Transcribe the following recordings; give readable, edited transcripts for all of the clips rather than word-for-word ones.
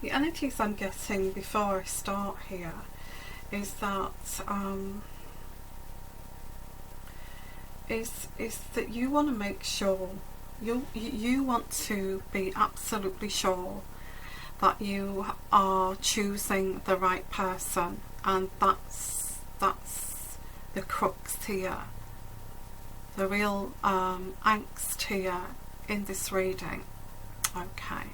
the energies I'm getting before I start here is that is that you want to make sure you want to be absolutely sure that you are choosing the right person, and that's the crux here, the real angst here in this reading. Okay,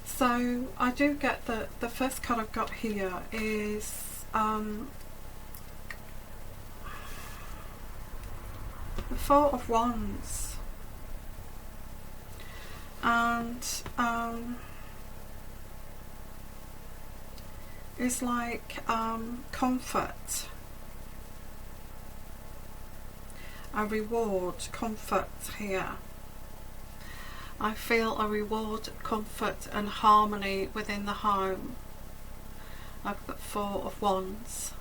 so I do get that the first card I've got here is the Four of Wands, and it's like comfort, a reward, comfort here. I feel a reward, comfort and harmony within the home. I've got Four of Wands.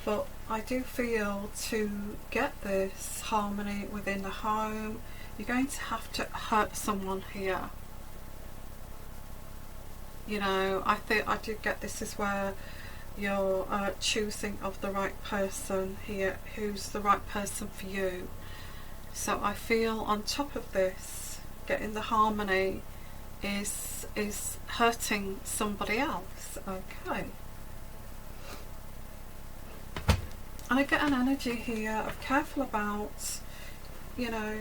But I do feel to get this harmony within the home, you're going to have to hurt someone here. You know, I do get this is where you're choosing of the right person here, who's the right person for you. So I feel on top of this, getting the harmony is hurting somebody else. Okay. And I get an energy here of careful about, you know,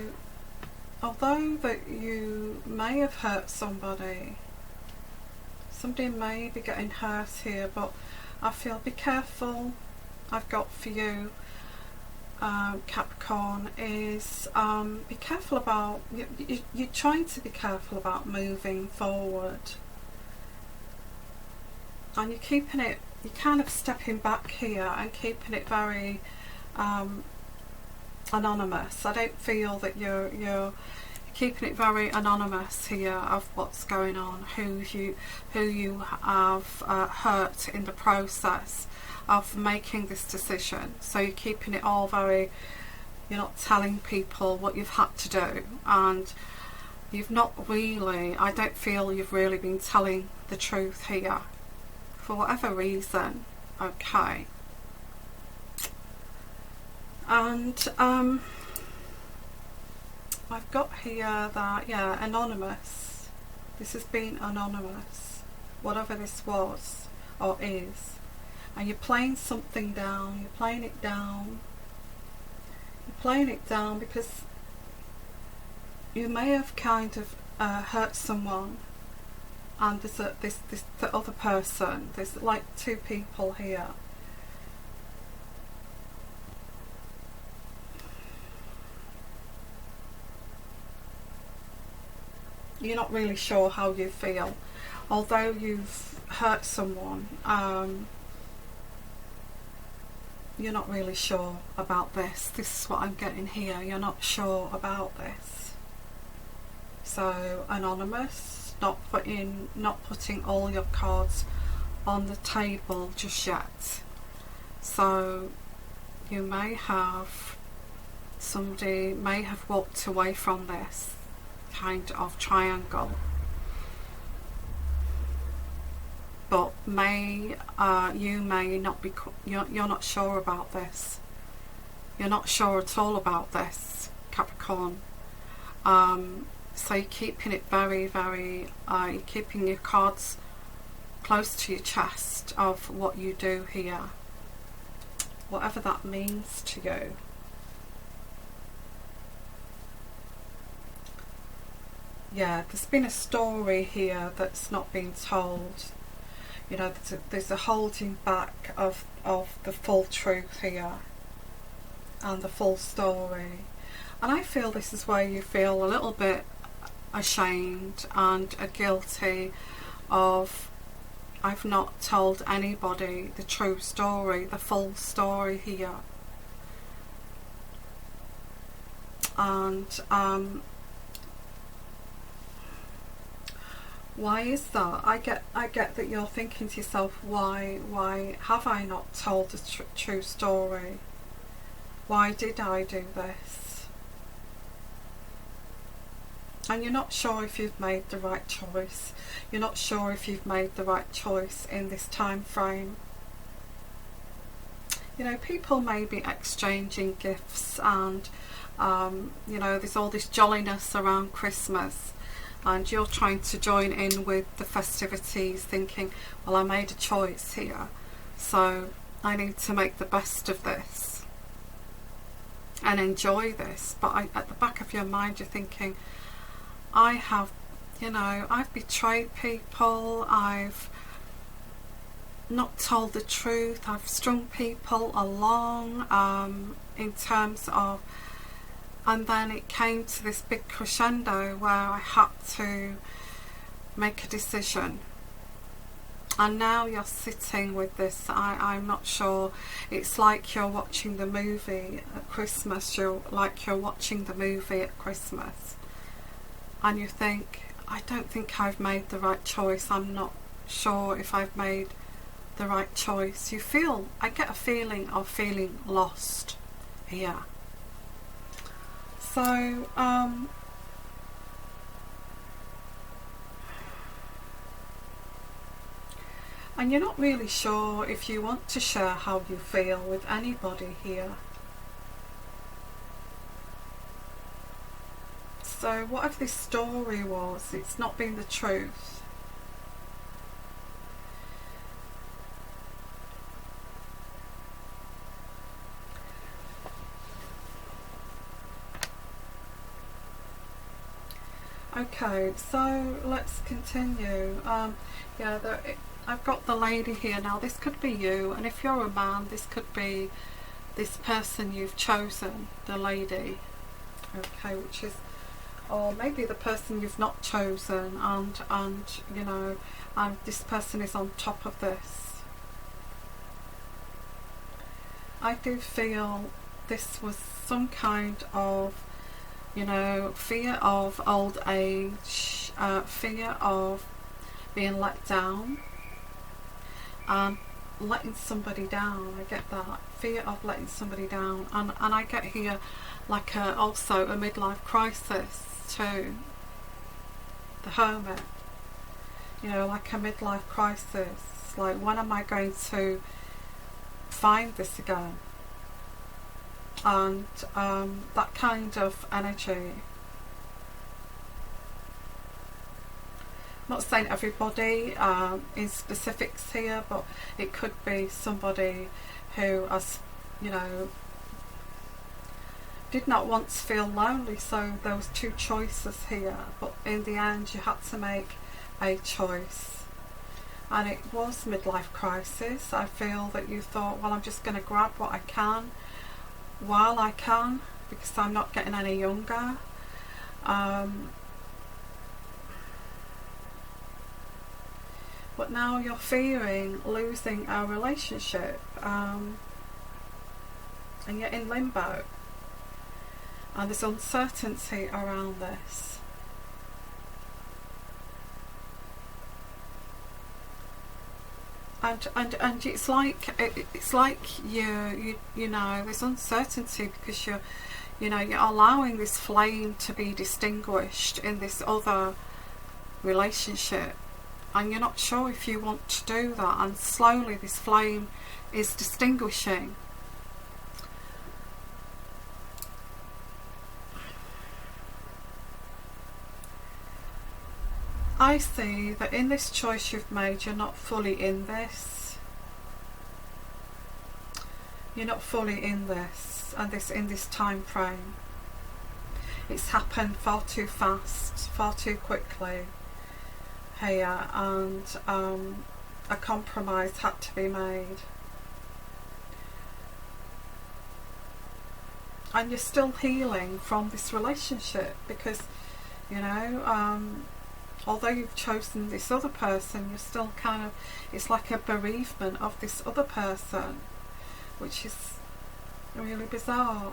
although that you may have hurt somebody may be getting hurt here, but I feel be careful. I've got for you, Capricorn, is be careful about, you're trying to be careful about moving forward, and you're keeping it, you're kind of stepping back here and keeping it very anonymous. I don't feel that you're keeping it very anonymous here of what's going on, who you have hurt in the process of making this decision. So you're keeping it all very, you're not telling people what you've had to do, and you've not really, I don't feel you've really been telling the truth here for whatever reason. Okay. And I've got here that, yeah, anonymous. This has been anonymous, whatever this was or is. And you're playing something down, you're playing it down. You're playing it down because you may have kind of hurt someone, and there's the other person, there's like two people here. You're not really sure how you feel, although you've hurt someone. You're not really sure about this. This is what I'm getting here. You're not sure about this. So anonymous, not putting all your cards on the table just yet. So you may have, somebody may have walked away from this kind of triangle, but you may not be, you're not sure about this. You're not sure at all about this, Capricorn. So you're keeping it very, very, you're keeping your cards close to your chest of what you do here, whatever that means to you. Yeah, there's been a story here that's not been told. You know, there's a holding back of the full truth here and the full story. And I feel this is where you feel a little bit ashamed and guilty of, I've not told anybody the true story, the full story here. And why is that? I get that you're thinking to yourself, why have I not told the true story? Why did I do this? and you're not sure if you've made the right choice. You're not sure if you've made the right choice in this time frame. You know, people may be exchanging gifts, and you know, there's all this jolliness around Christmas, and you're trying to join in with the festivities, thinking, well, I made a choice here, so I need to make the best of this and enjoy this. But at the back of your mind, you're thinking, I have, you know, I've betrayed people, I've not told the truth, I've strung people along in terms of, and then it came to this big crescendo where I had to make a decision. And now you're sitting with this, I'm not sure, it's like you're watching the movie at Christmas, you're watching the movie at Christmas, and you think, I don't think I've made the right choice, I'm not sure if I've made the right choice. You feel, I get a feeling of feeling lost here. So, and you're not really sure if you want to share how you feel with anybody here. So what if this story was, it's not been the truth? Okay, so let's continue. Yeah, I've got the lady here now. This could be you, and if you're a man, this could be this person you've chosen, the lady. Okay, which is, or maybe the person you've not chosen, and you know, and this person is on top of this. I do feel this was some kind of, you know, fear of old age, fear of being let down, and letting somebody down. I get that, fear of letting somebody down, and I get here like also a midlife crisis too. The Hermit, you know, like a midlife crisis, like when am I going to find this again? And that kind of energy. I'm not saying everybody in specifics here, but it could be somebody who has, you know, did not want to feel lonely, so there was two choices here, but in the end you had to make a choice, and it was midlife crisis. I feel that you thought, well, I'm just going to grab what I can while I can, because I'm not getting any younger. But now you're fearing losing a relationship, and you're in limbo, and there's uncertainty around this. And it's like you know, there's uncertainty because you're allowing this flame to be distinguished in this other relationship, and you're not sure if you want to do that, and slowly this flame is distinguishing. I see that in this choice you've made, you're not fully in this. You're not fully in this, and in this time frame. It's happened far too fast, far too quickly here, and a compromise had to be made. And you're still healing from this relationship because, you know, although you've chosen this other person, you're still kind of, it's like a bereavement of this other person, which is really bizarre.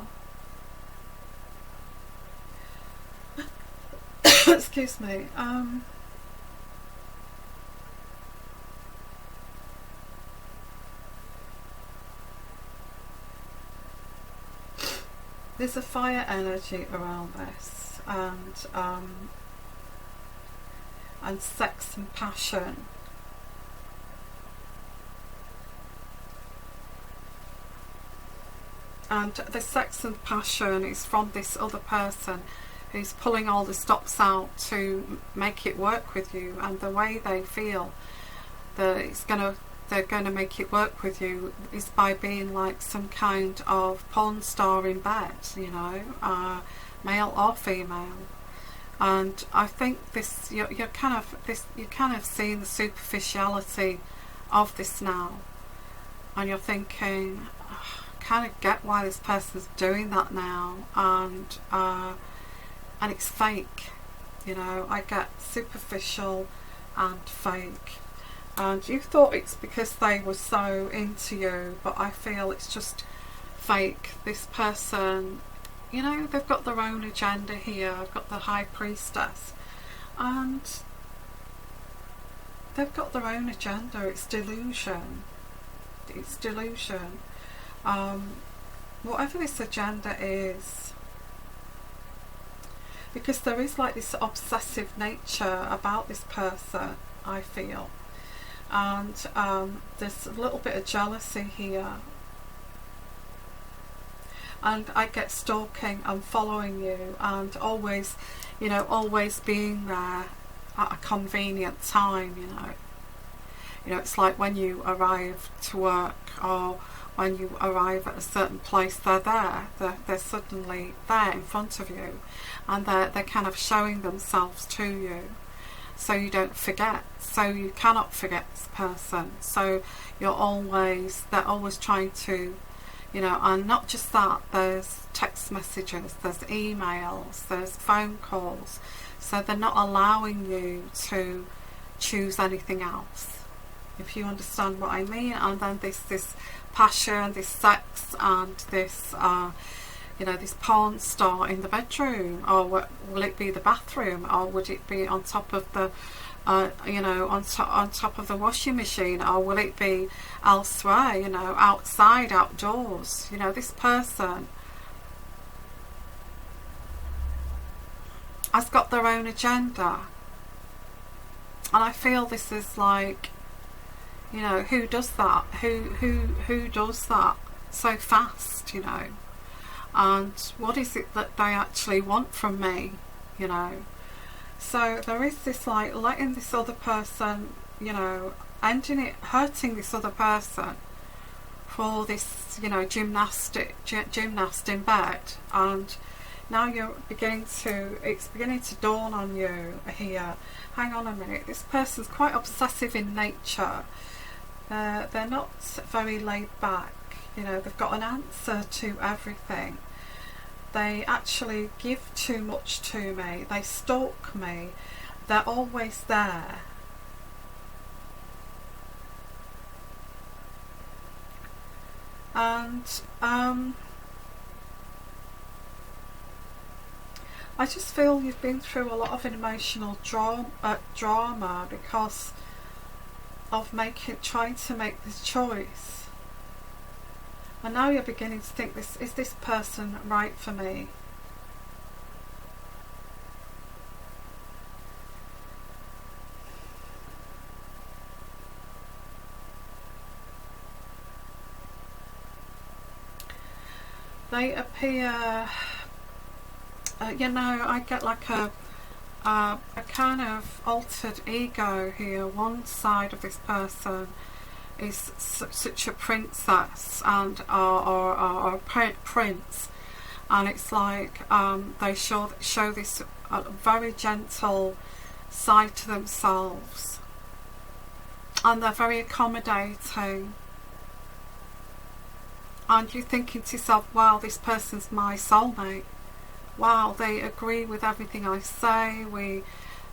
Excuse me. There's a fire energy around this, and and sex and passion. And the sex and passion is from this other person who's pulling all the stops out to make it work with you, and the way they feel that they're gonna make it work with you is by being like some kind of porn star in bed, you know, male or female. And I think this you're kind of seeing the superficiality of this now, and you're thinking, oh, I kind of get why this person's doing that now, and it's fake, you know. I get superficial and fake, and you thought it's because they were so into you, but I feel it's just fake. This person, you know, they've got their own agenda here. I've got the High Priestess, and they've got their own agenda. It's delusion. It's delusion. Whatever this agenda is, because there is like this obsessive nature about this person, I feel, and there's a little bit of jealousy here, and I get stalking and following you, and always, you know, always being there at a convenient time, you know, it's like when you arrive to work, or when you arrive at a certain place, they're suddenly there in front of you, and they're kind of showing themselves to you, so you don't forget, so you cannot forget this person. So they're always trying to, you know. And not just that, there's text messages, there's emails, there's phone calls, so they're not allowing you to choose anything else, if you understand what I mean. And then this passion, this sex, and this you know, this porn star in the bedroom, or will it be the bathroom, or would it be on top of the you know, on top of the washing machine, or will it be elsewhere, you know, outside, outdoors? You know, this person has got their own agenda, and I feel this is like, you know, who does that? Who does that so fast, you know? And what is it that they actually want from me, you know? So there is this like letting this other person, you know, hurting this other person for this, you know, gymnast in bed. And now it's beginning to dawn on you here, hang on a minute, this person's quite obsessive in nature. They're not very laid back, you know, they've got an answer to everything. They actually give too much to me, they stalk me, they're always there. And I just feel you've been through a lot of emotional drama because of trying to make this choice, and now you're beginning to think, is this person right for me? They appear, you know, I get like a kind of altered ego here. One side of this person is such a princess and or a prince, and it's like they show this very gentle side to themselves, and they're very accommodating. And you're thinking to yourself, wow, this person's my soulmate. Wow, they agree with everything I say, we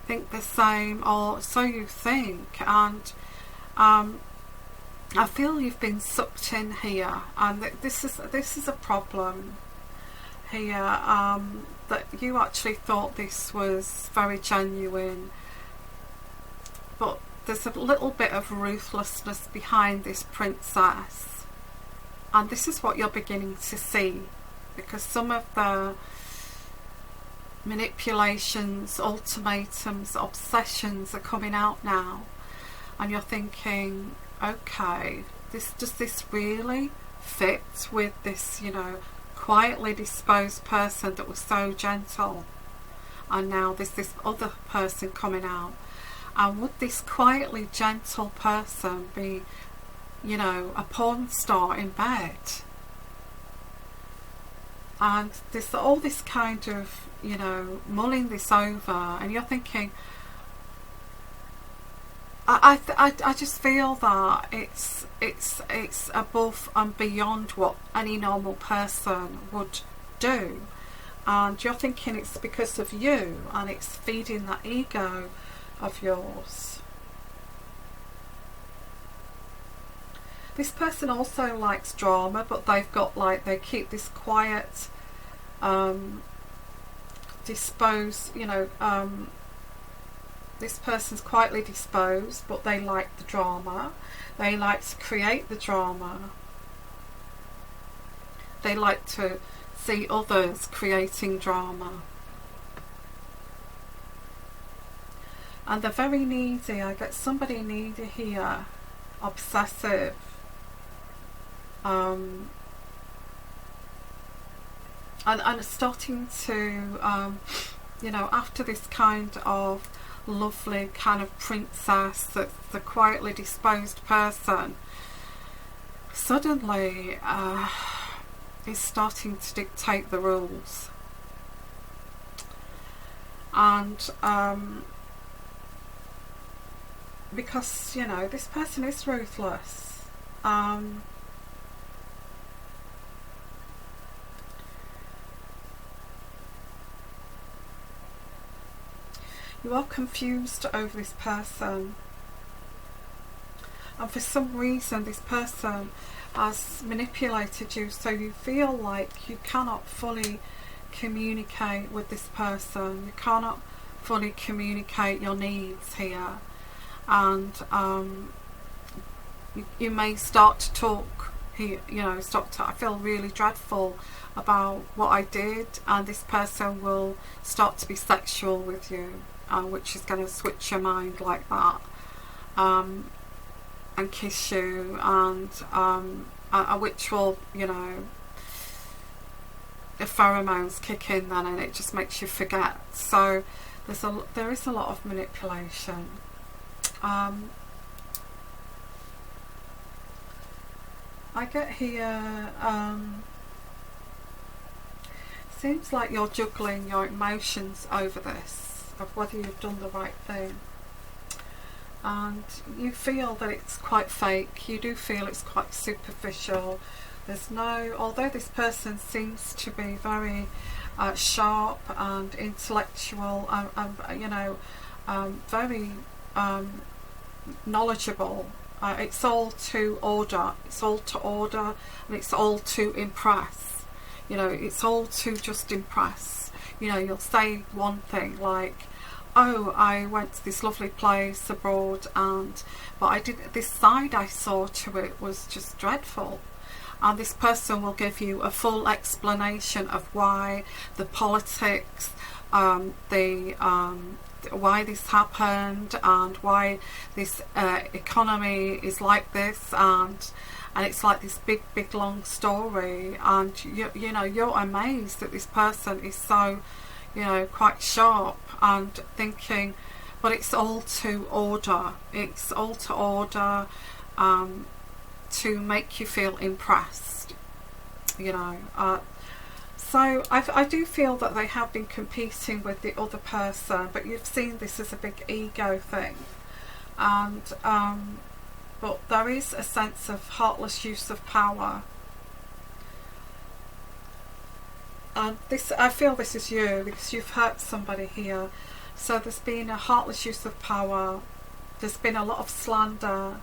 think the same, or so you think. And I feel you've been sucked in here, and this is a problem here, that you actually thought this was very genuine, but there's a little bit of ruthlessness behind this princess, and this is what you're beginning to see, because some of the manipulations, ultimatums, obsessions are coming out now, and you're thinking, okay, does this really fit with this, you know, quietly disposed person that was so gentle, and now there's this other person coming out, and would this quietly gentle person be, you know, a porn star in bed? And there's all this kind of, you know, mulling this over, and you're thinking, I just feel that it's above and beyond what any normal person would do, and you're thinking it's because of you, and it's feeding that ego of yours. This person also likes drama, but they've got, like, they keep this quiet, disposed, you know, this person's quietly disposed, but they like the drama. They like to create the drama. They like to see others creating drama. And they're very needy. I get somebody needy here, obsessive. And starting to, you know, after this kind of lovely kind of princess, that's the quietly disposed person, suddenly is starting to dictate the rules. And because, you know, this person is ruthless. You are confused over this person, and for some reason this person has manipulated you, so you feel like you cannot fully communicate with this person. You cannot fully communicate your needs here, and you may start to talk here, you know, I feel really dreadful about what I did, and this person will start to be sexual with you. Which is going to switch your mind like that, and kiss you, and which will, you know, the pheromones kick in then, and it just makes you forget. So there is a lot of manipulation. I get here, seems like you're juggling your emotions over this, of whether you've done the right thing, and you feel that it's quite fake. You do feel it's quite superficial. There's no, although this person seems to be very sharp and intellectual, you know, very knowledgeable, it's all to order, and it's all to impress. You know, it's all to just impress. You know, you'll say one thing like, oh, I went to this lovely place abroad, but I didn't, this side I saw to it was just dreadful. And this person will give you a full explanation of why the politics, why this happened, and why this economy is like this, and it's like this big long story, and you know, you're amazed that this person is so, you know, quite sharp and thinking, but it's all to order. It's all to order, to make you feel impressed, you know. So I do feel that they have been competing with the other person, but you've seen this as a big ego thing, and but there is a sense of heartless use of power. And this, I feel this is you, because you've hurt somebody here. So there's been a heartless use of power. There's been a lot of slander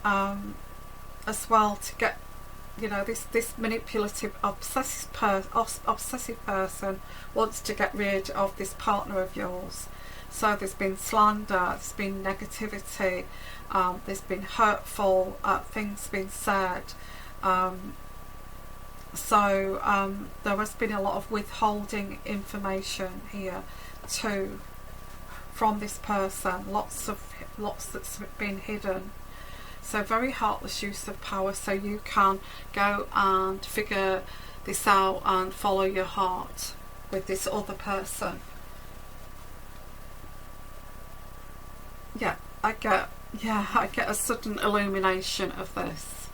as well, to get, you know, this manipulative obsessive person wants to get rid of this partner of yours. So there's been slander, there's been negativity, there's been hurtful things being said, So there has been a lot of withholding information here too from this person, lots that's been hidden. So very heartless use of power, so you can go and figure this out and follow your heart with this other person. Yeah, I get a sudden illumination of this.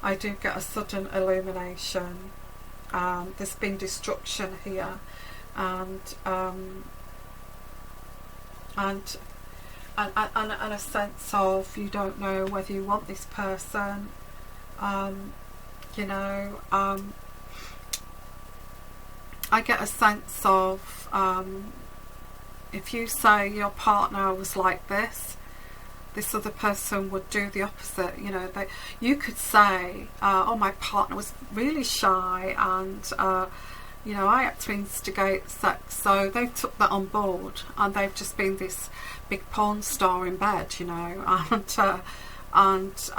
I do get a sudden illumination. There's been destruction here, and a sense of you don't know whether you want this person. You know, I get a sense of if you say your partner was like this other person would do the opposite. You know, you could say, oh, my partner was really shy, and you know, I had to instigate sex. So they took that on board, and they've just been this big porn star in bed, you know, and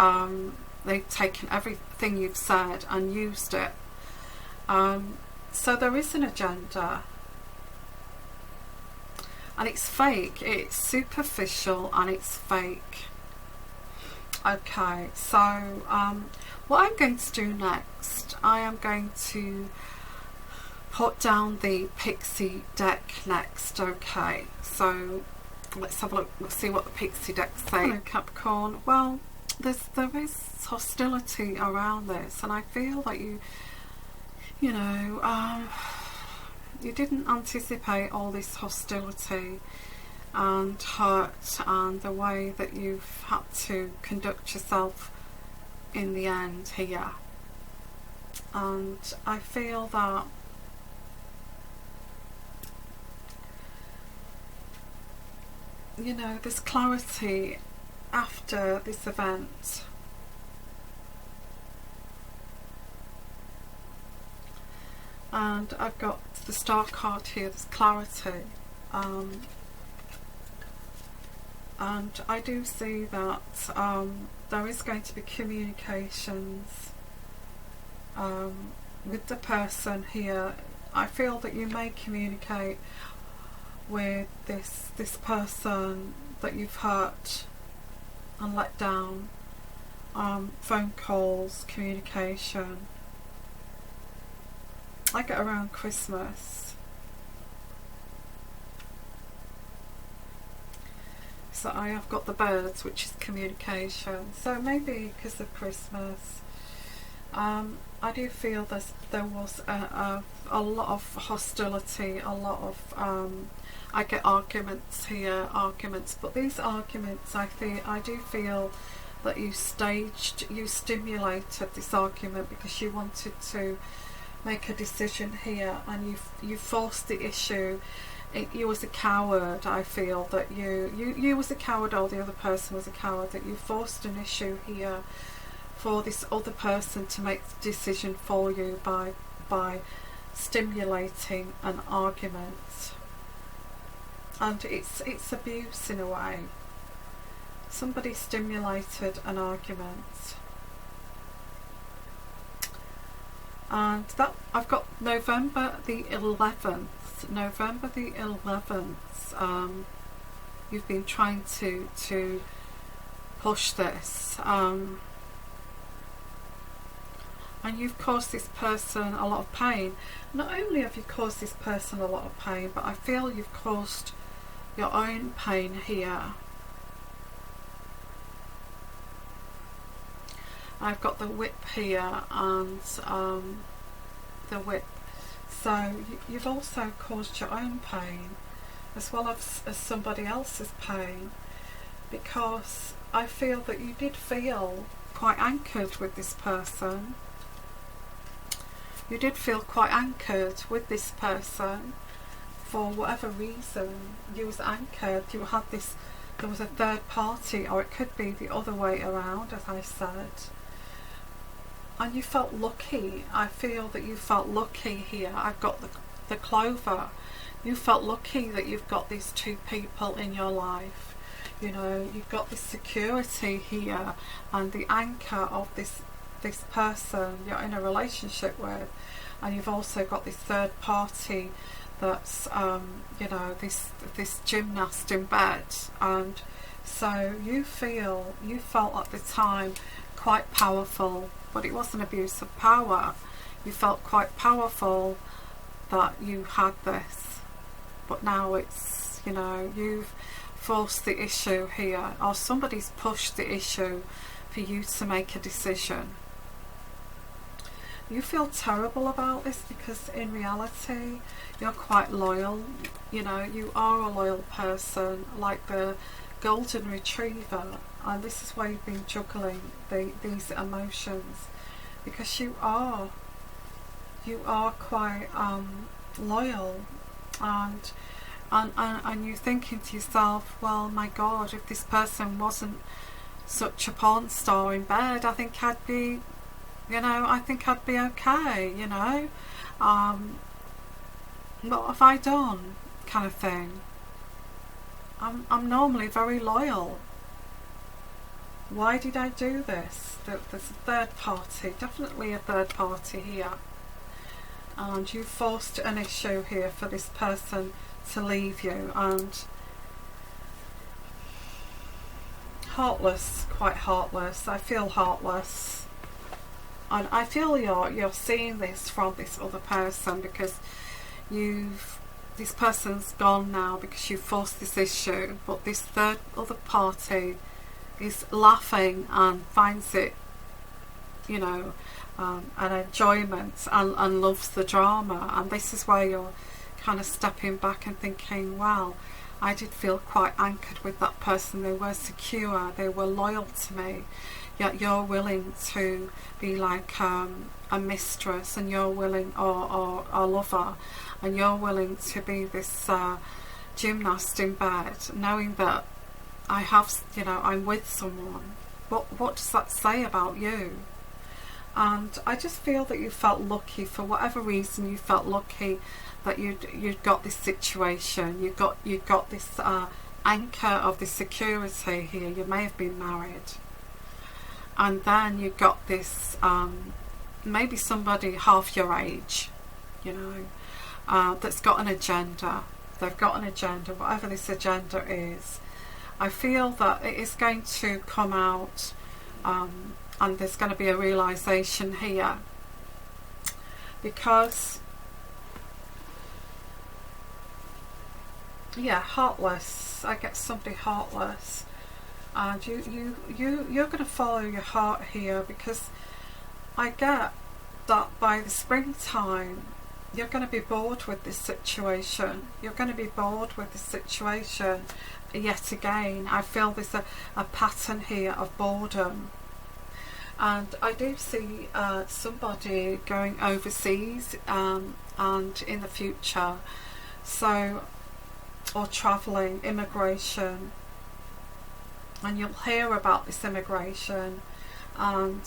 they've taken everything you've said and used it. So there is an agenda, and it's fake, it's superficial, and it's fake. Okay, so what I'm going to do next, I am going to put down the pixie deck next. Okay, so let's have a look, let's see what the pixie decks say. Hello Capricorn. Well, there is hostility around this, and I feel that you know, you didn't anticipate all this hostility and hurt and the way that you've had to conduct yourself in the end here. And I feel that you know, there's clarity after this event. And I've got the Star card here, there's clarity. And I do see that there is going to be communications with the person here. I feel that you may communicate with this person that you've hurt and let down. Phone calls, communication. I get around Christmas. So I have got the birds, which is communication. So maybe because of Christmas, I do feel there was a lot of hostility, a lot of I get arguments here, but these arguments, I do feel that you stimulated this argument because you wanted to make a decision here, and you forced the issue. You was a coward. I feel that you was a coward, or the other person was a coward, that you forced an issue here for this other person to make the decision for you by stimulating an argument. And it's abuse in a way. Somebody stimulated an argument. And that I've got November the 11th. November the 11th. You've been trying to push this, and you've caused this person a lot of pain. Not only have you caused this person a lot of pain, but I feel you've caused your own pain here. I've got the whip here, and the whip. So you've also caused your own pain as well as somebody else's pain, because I feel that you did feel quite anchored with this person. You did feel quite anchored with this person for whatever reason. You was anchored, you had this, there was a third party, or it could be the other way around, as I said. And you felt lucky. I feel that you felt lucky here. I've got the clover. You felt lucky that you've got these two people in your life. You know, you've got this security here and the anchor of this this person you're in a relationship with, and you've also got this third party that's you know, this gymnast in bed. And so you felt at the time quite powerful, but it wasn't abuse of power. You felt quite powerful that you had this, but now it's, you know, you've forced the issue here, or somebody's pushed the issue for you to make a decision. You feel terrible about this because in reality you're quite loyal. You know, you are a loyal person, like the golden retriever, and this is why you've been juggling these emotions, because you are quite loyal, and you're thinking to yourself, well, my God, if this person wasn't such a porn star in bed, I think I'd be, you know, I think I'd be okay, you know. What have I done, kind of thing. I'm normally very loyal. Why did I do this? There's a third party, definitely a third party here. And you forced an issue here for this person to leave you, and heartless, quite heartless. I feel heartless, and I feel you're seeing this from this other person, because this person's gone now because you forced this issue, but this third other party is laughing and finds it, you know, an enjoyment, and loves the drama. And this is where you're kind of stepping back and thinking, well, I did feel quite anchored with that person. They were secure, they were loyal to me, yet you're willing to be like a mistress, and you're willing, or a lover, and you're willing to be this gymnast in bed, knowing that I have, you know, I'm with someone. What does that say about you? And I just feel that you felt lucky, for whatever reason you felt lucky that you'd got this situation. You got this anchor of this security here. You may have been married, and then you got this maybe somebody half your age, you know, that's got an agenda. They've got an agenda, whatever this agenda is. I feel that it is going to come out, and there's going to be a realization here, because yeah, heartless. I get somebody heartless, and you're going to follow your heart here, because I get that by the springtime you're going to be bored with this situation. You're going to be bored with this situation yet again. I feel there's a pattern here of boredom, and I do see somebody going overseas and in the future, so, or travelling, immigration, and you'll hear about this immigration. And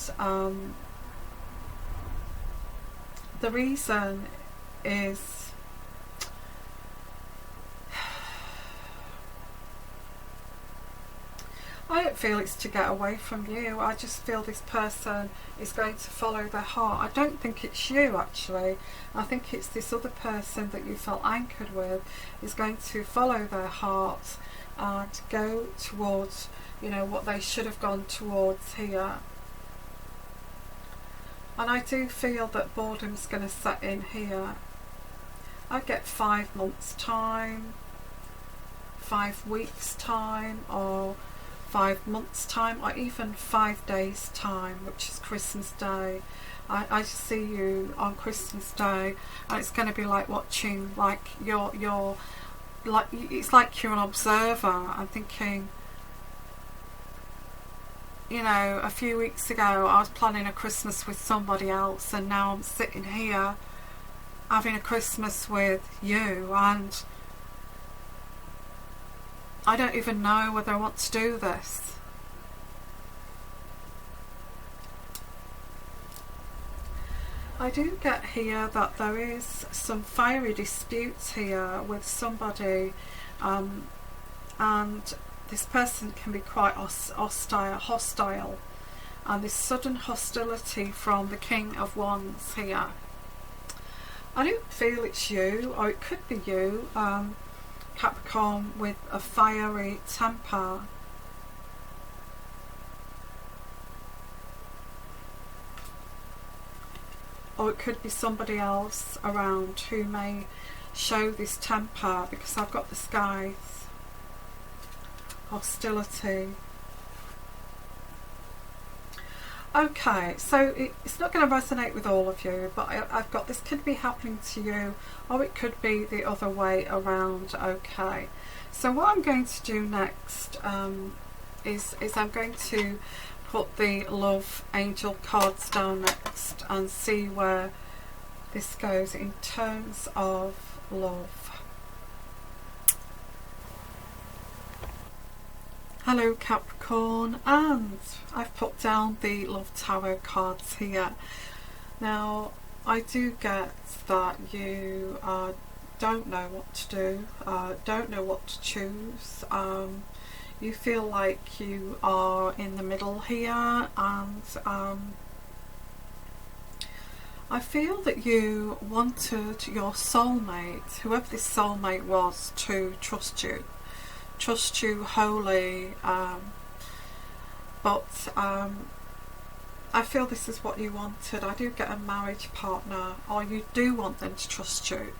the reason is, I don't feel it's to get away from you. I just feel this person is going to follow their heart. I don't think it's you, actually. I think it's this other person that you felt anchored with is going to follow their heart and go towards, you know, what they should have gone towards here. And I do feel that boredom's going to set in here. I get 5 months time, 5 weeks time, or 5 months time, or even 5 days time, which is Christmas Day. I just see you on Christmas Day, and it's going to be like watching, like you're like, it's like you're an observer. I'm thinking, you know, a few weeks ago I was planning a Christmas with somebody else, and now I'm sitting here having a Christmas with you, and I don't even know whether I want to do this. I do get here that there is some fiery disputes here with somebody, and this person can be quite hostile, and this sudden hostility from the King of Wands here. I don't feel it's you, or it could be you, Capricorn, with a fiery temper. Or it could be somebody else around who may show this temper, because I've got the skies, hostility. Okay, so it's not going to resonate with all of you, but I've got this could be happening to you, or it could be the other way around. Okay, so what I'm going to do next is I'm going to put the love angel cards down next and see where this goes in terms of love. Hello Capricorn, and I've put down the love tarot cards here. Now I do get that you don't know what to do, don't know what to choose. You feel like you are in the middle here, and I feel that you wanted your soulmate, whoever this soulmate was, to trust you wholly, but I feel this is what you wanted. I do get a marriage partner, or you do want them to trust you.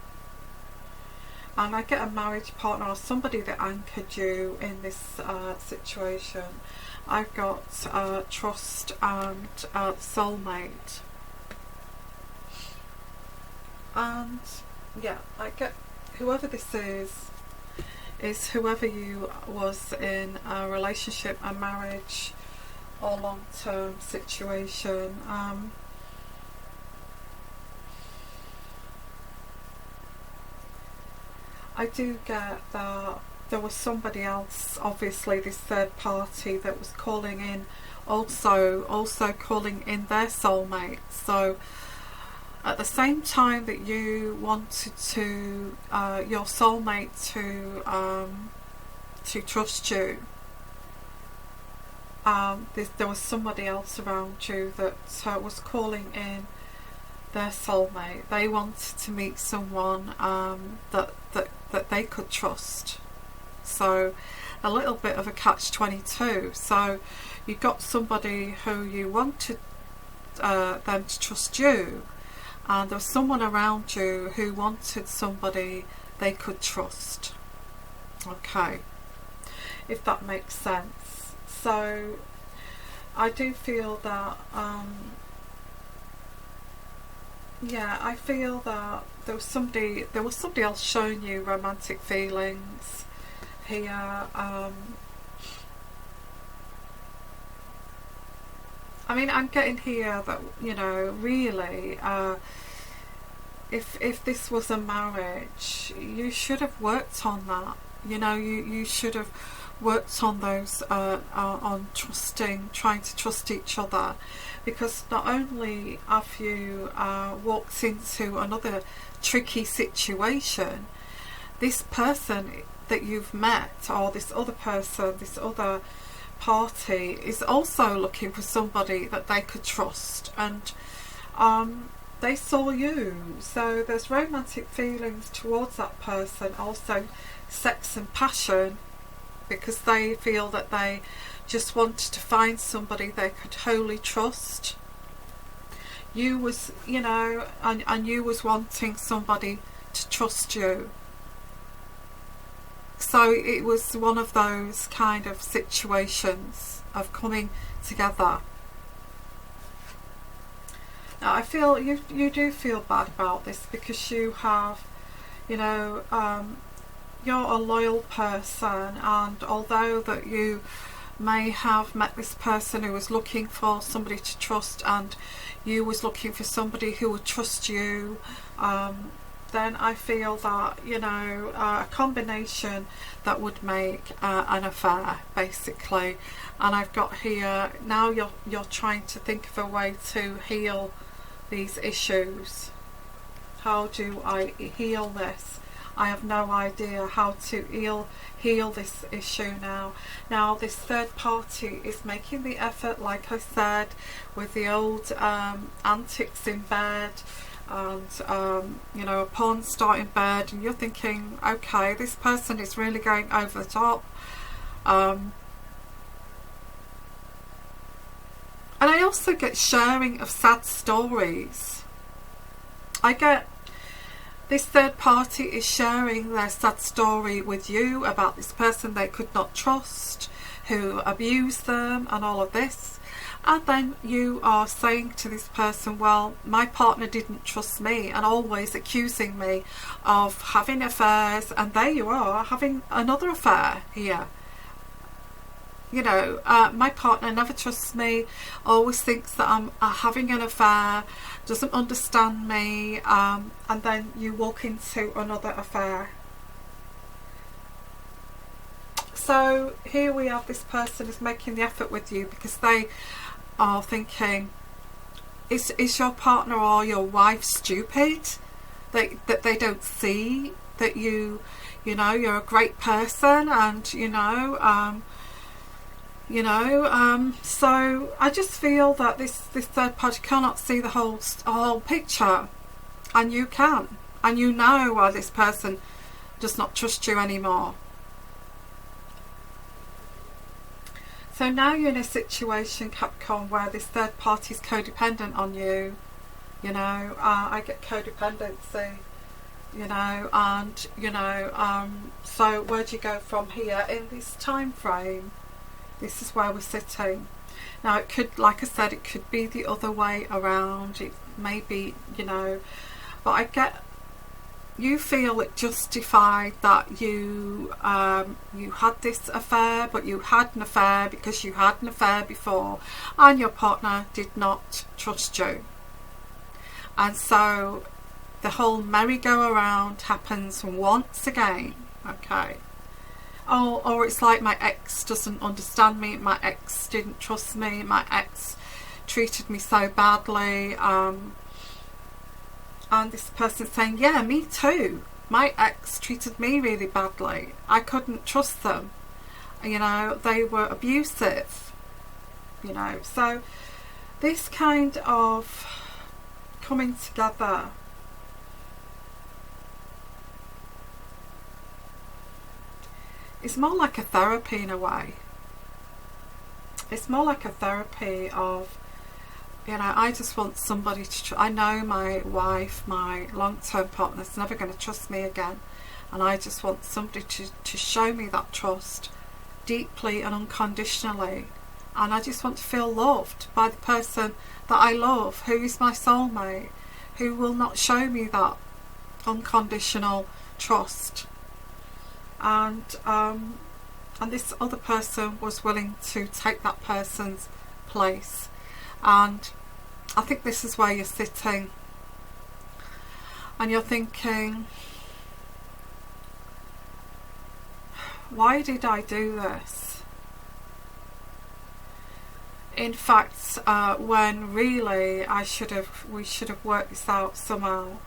And I get a marriage partner or somebody that anchored you in this situation. I've got trust and soulmate. And yeah, I get whoever this is whoever you was in a relationship, a marriage or long-term situation. I do get that there was somebody else, obviously this third party, that was calling in, also calling in their soulmate. So at the same time that you wanted to your soulmate to trust you, there was somebody else around you that was calling in their soulmate. They wanted to meet someone that they could trust. So a little bit of a catch-22. So you got somebody who you wanted them to trust you, and there was someone around you who wanted somebody they could trust. Okay, if that makes sense. So I do feel that yeah, I feel that there was somebody else showing you romantic feelings here. I mean, I'm getting here that, you know, really, if this was a marriage, you should have worked on that. You know, you should have worked on those, on trusting, trying to trust each other, because not only have you walked into another tricky situation, this person that you've met, or this other person, this other party, is also looking for somebody that they could trust, and they saw you. So there's romantic feelings towards that person, also sex and passion, because they feel that they just wanted to find somebody they could wholly trust. You was, you know, and you was wanting somebody to trust you. So it was one of those kind of situations of coming together. Now I feel you do feel bad about this, because you have, you know, you're a loyal person, and although that you may have met this person who was looking for somebody to trust, and you was looking for somebody who would trust you, then I feel that, you know, a combination that would make an affair, basically. And I've got here, now you're trying to think of a way to heal these issues. How do I heal this? I have no idea how to heal this issue now. Now this third party is making the effort, like I said, with the old antics in bed, and you know, a porn star in bed, and you're thinking, okay, this person is really going over the top. And I also get sharing of sad stories. I get this third party is sharing their sad story with you about this person they could not trust, who abused them and all of this. And then you are saying to this person, well, my partner didn't trust me, and always accusing me of having affairs, and there you are having another affair here. You know, my partner never trusts me, always thinks that I'm having an affair, doesn't understand me, and then you walk into another affair. So here we have this person is making the effort with you because they are thinking, is your partner or your wife stupid? That they don't see that you know, you're a great person, and so I just feel that this third party cannot see the whole picture, and you can, and you know why this person does not trust you anymore. So now you're in a situation, Capricorn, where this third party is codependent on you. You know, I get codependency, you know, and so where do you go from here in this time frame? This is where we're sitting. Now it could, like I said, it could be the other way around. It may be, you know, but I get, you feel it justified that you had this affair, but you had an affair because you had an affair before, and your partner did not trust you. And so the whole merry-go-round happens once again, okay? Oh, or it's like my ex doesn't understand me, my ex didn't trust me, my ex treated me so badly, and this person's saying, yeah, me too, my ex treated me really badly, I couldn't trust them, you know, they were abusive, you know. So this kind of coming together, it's more like a therapy in a way. It's more like a therapy of, you know, I just want somebody to I know my wife, my long-term partner, is never going to trust me again, and I just want somebody to show me that trust deeply and unconditionally, and I just want to feel loved by the person that I love, who is my soulmate, who will not show me that unconditional trust. And this other person was willing to take that person's place, and I think this is where you're sitting, and you're thinking, why did I do this? In fact, when really we should have worked this out somehow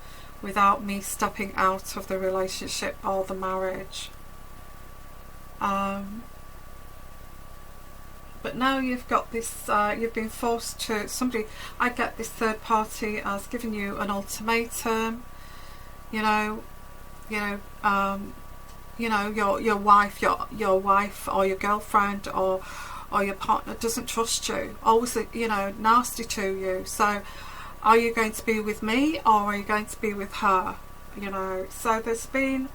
without me stepping out of the relationship or the marriage. But now you've got this, you've been forced to, somebody, I get this third party has given you an ultimatum, you know, your wife or your girlfriend or your partner doesn't trust you, always, you know, nasty to you. So are you going to be with me, or are you going to be with her? You know, so there's been,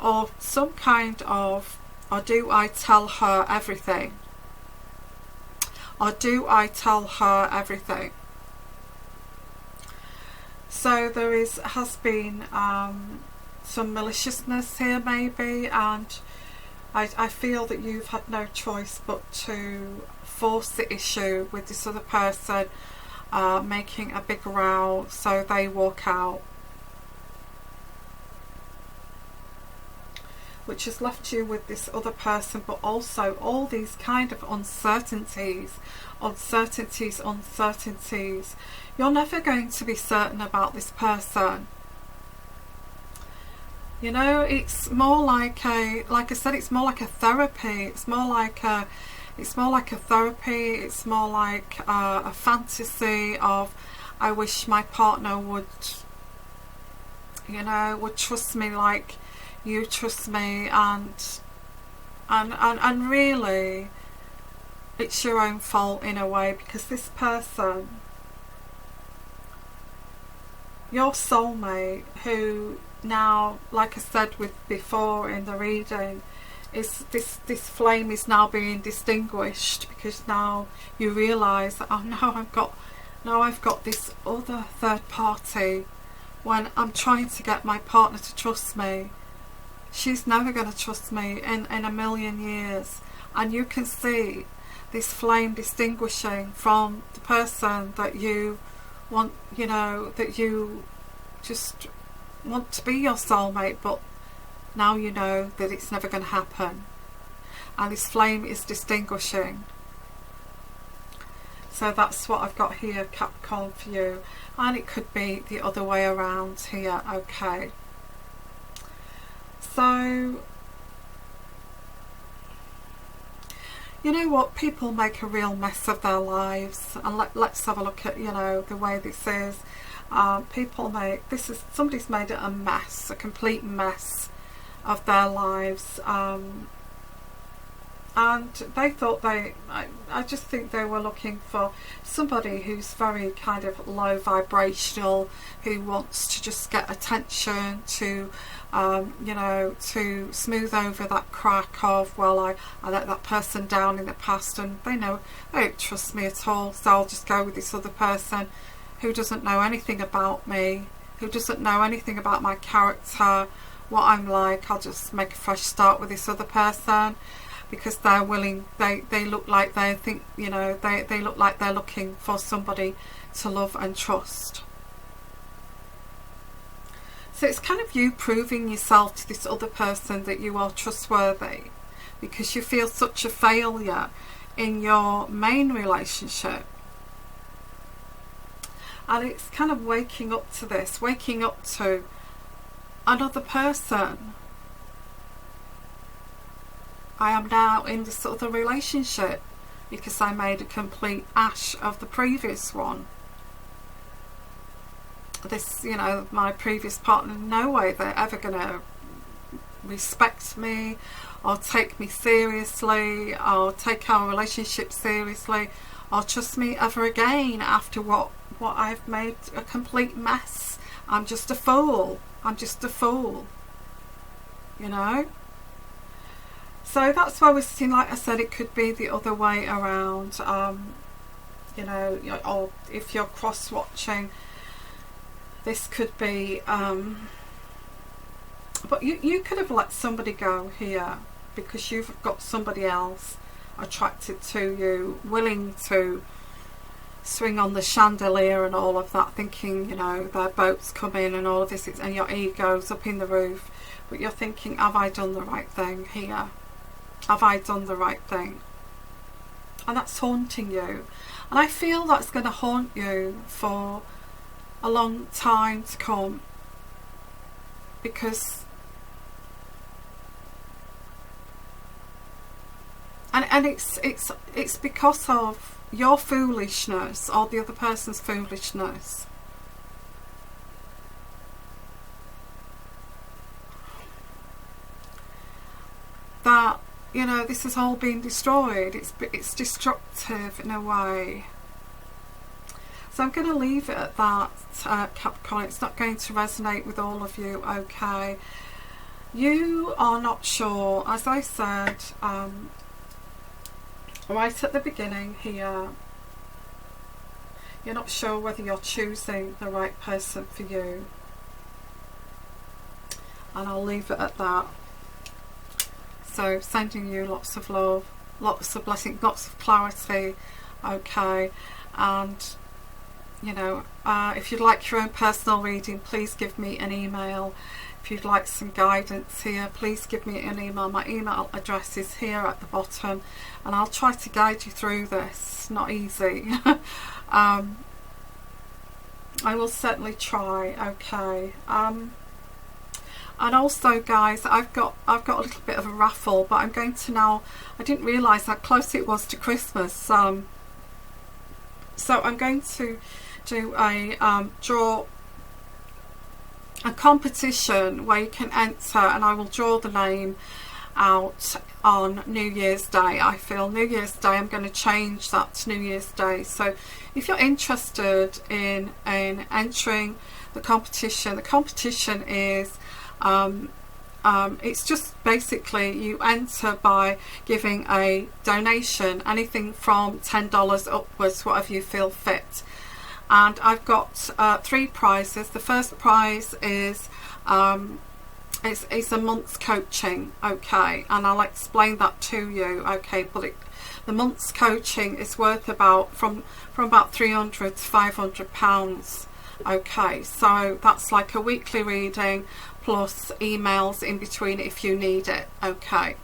or some kind of, or do I tell her everything? Or do I tell her everything? So there has been some maliciousness here maybe, and I feel that you've had no choice but to force the issue with this other person, making a big row, so they walk out, which has left you with this other person, but also all these kind of uncertainties. You're never going to be certain about this person. You know, it's more like like I said, it's more like a therapy. It's more like a therapy. It's more like a fantasy of, I wish my partner would, you know, would trust me like you trust me, and really, it's your own fault in a way, because this person, your soulmate, who now, like I said with before in the reading, is this flame is now being distinguished, because now you realise that, oh no, I've got this other third party. When I'm trying to get my partner to trust me, she's never going to trust me in a million years. And you can see this flame distinguishing from the person that you want, you know, that you just want to be your soulmate, but now you know that it's never going to happen. And this flame is distinguishing. So that's what I've got here, Capricorn, for you. And it could be the other way around here, okay. So, you know what, people make a real mess of their lives, and let's have a look at, you know, the way this is. Somebody's made it a mess, a complete mess of their lives, and they thought I just think they were looking for somebody who's very kind of low vibrational, who wants to just get attention, to you know, to smooth over that crack of, well, I let that person down in the past, and they don't trust me at all, so I'll just go with this other person who doesn't know anything about me, who doesn't know anything about my character, what I'm like. I'll just make a fresh start with this other person, because they're willing, they look like they think, you know, they look like they're looking for somebody to love and trust. So it's kind of you proving yourself to this other person that you are trustworthy, because you feel such a failure in your main relationship. And it's kind of waking up to this, waking up to another person. I am now in this other relationship because I made a complete ash of the previous one. This, you know, my previous partner, no way they're ever going to respect me or take me seriously or take our relationship seriously or trust me ever again after what I've made a complete mess. I'm just a fool. I'm just a fool. You know? So that's why we're sitting, like I said, it could be the other way around. You know, or if you're cross-watching, this could be, but you could have let somebody go here because you've got somebody else attracted to you, willing to swing on the chandelier and all of that, thinking, you know, their boats come in and all of this, and your ego's up in the roof, but you're thinking, have I done the right thing here? Have I done the right thing? And that's haunting you, and I feel that's going to haunt you for a long time to come, because and it's because of your foolishness or the other person's foolishness. That, you know, this has all been destroyed. It's destructive in a way. So I'm going to leave it at that, Capricorn. It's not going to resonate with all of you, okay? You are not sure, as I said, right at the beginning here, you're not sure whether you're choosing the right person for you. And I'll leave it at that. So sending you lots of love, lots of blessings, lots of clarity, okay? And, you know, if you'd like your own personal reading, please give me an email. If you'd like some guidance here, please give me an email. My email address is here at the bottom, and I'll try to guide you through this. Not easy. I will certainly try, okay? And also, guys, I've got a little bit of a raffle, but I'm going to now, I didn't realise how close it was to Christmas, so I'm going to do a draw a competition where you can enter, and I will draw the name out on New Year's Day. I feel New Year's Day, I'm going to change that to New Year's Day. So if you're interested in entering the competition is it's just basically you enter by giving a donation, anything from $10 upwards, whatever you feel fit. And I've got 3 prizes. The first prize is it's a month's coaching, okay, and I'll explain that to you, okay. But the month's coaching is worth about from about £300 to £500, okay. So that's like a weekly reading plus emails in between if you need it, okay.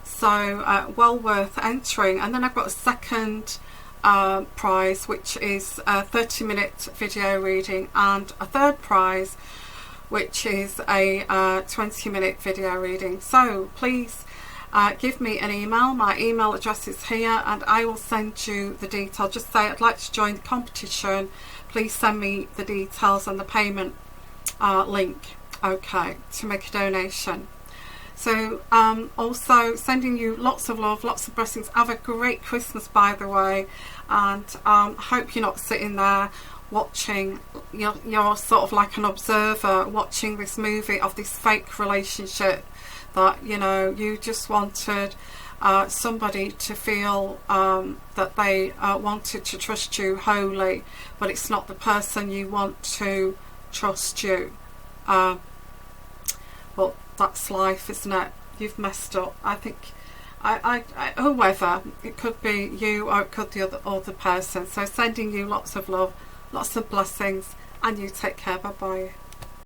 So well worth entering. And then I've got a second prize, which is a 30-minute video reading, and a third prize, which is a 20-minute video reading. So please give me an email. My email address is here, and I will send you the details. Just say I'd like to join the competition, please send me the details and the payment link, okay, to make a donation. So also sending you lots of love, lots of blessings. Have a great Christmas, by the way, and hope you're not sitting there watching, you're sort of like an observer watching this movie of this fake relationship that, you know, you just wanted somebody to feel that they wanted to trust you wholly, but it's not the person you want to trust you. But that's life, isn't it? You've messed up. I think I whoever, it could be you or it could be the other person. So sending you lots of love, lots of blessings, and you take care. Bye bye.